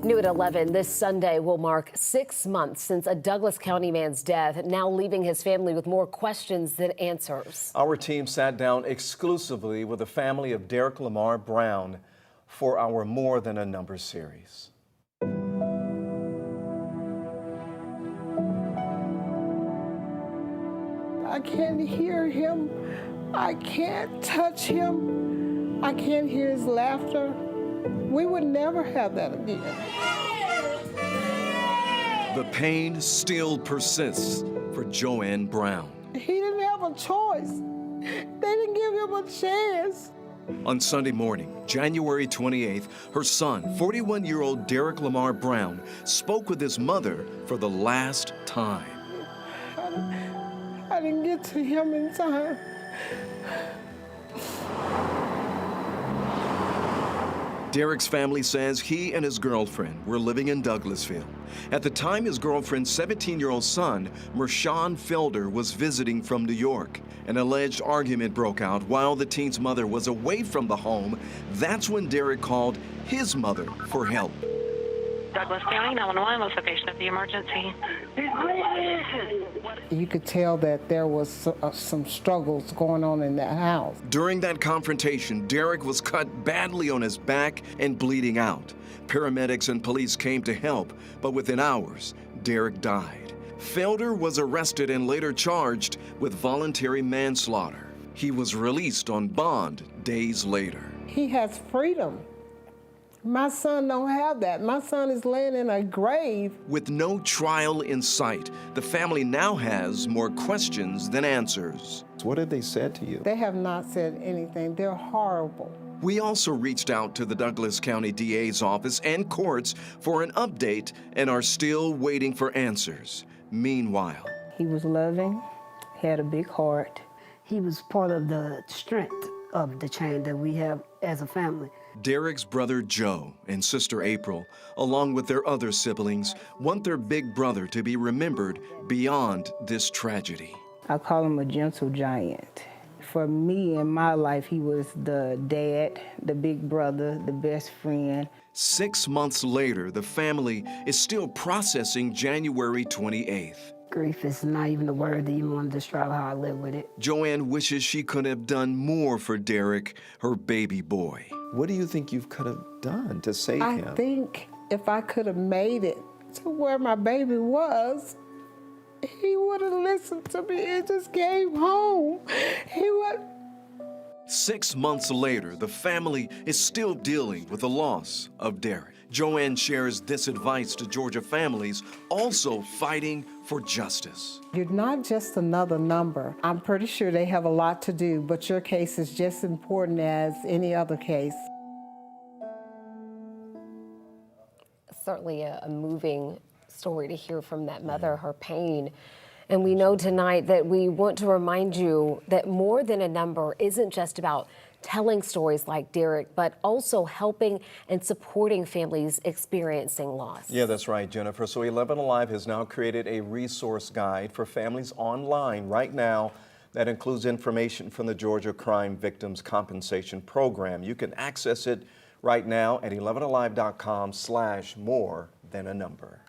New at 11, this Sunday will mark 6 months since a Douglas County man's death, now leaving his family with more questions than answers. Our team sat down exclusively with the family of Derrick Lamar Brown for our More Than a Number series. I can't hear him. I can't touch him. I can't hear his laughter. We would never have that again. The pain still persists for Joanne Brown. He didn't have a choice. They didn't give him a chance. On Sunday morning, January 28th, her son, 41-year-old Derrick Lamar Brown, spoke with his mother for the last time. I didn't get to him in time. Derrick's family says he and his girlfriend were living in Douglasville. At the time, his girlfriend's 17-year-old son, Mershawn Felder, was visiting from New York. An alleged argument broke out while the teen's mother was away from the home. That's when Derrick called his mother for help. Douglas County 911, what's the location of the emergency? You could tell that there was some struggles going on in that house. During that confrontation, Derrick was cut badly on his back and bleeding out. Paramedics and police came to help, but within hours, Derrick died. Felder was arrested and later charged with voluntary manslaughter. He was released on bond days later. He has freedom. My son don't have that. My son is laying in a grave. With no trial in sight, the family now has more questions than answers. What have they said to you? They have not said anything. They're horrible. We also reached out to the Douglas County DA's office and courts for an update and are still waiting for answers. Meanwhile, he was loving, had a big heart. He was part of the strength of the chain that we have as a family. Derrick's brother Joe and sister April, along with their other siblings, want their big brother to be remembered beyond this tragedy. I call him a gentle giant. For me in my life, he was the dad, the big brother, the best friend. 6 months later, the family is still processing January 28th. Grief is not even a word that you want to describe how I live with it. Joanne wishes she could have done more for Derrick, her baby boy. What do you think you could have done to save him? I think if I could have made it to where my baby was, he would have listened to me and just came home. He would. 6 months later, the family is still dealing with the loss of Derrick. Joanne shares this advice to Georgia families also fighting for justice. You're not just another number. I'm pretty sure they have a lot to do, but your case is just as important as any other case. Certainly a moving story to hear from that mother, her pain. And we know tonight that we want to remind you that More Than a Number isn't just about telling stories like Derrick, but also helping and supporting families experiencing loss. Yeah, that's right, Jennifer. So 11 Alive has now created a resource guide for families online right now that includes information from the Georgia Crime Victims Compensation Program. You can access it right now at 11alive.com/more than a number.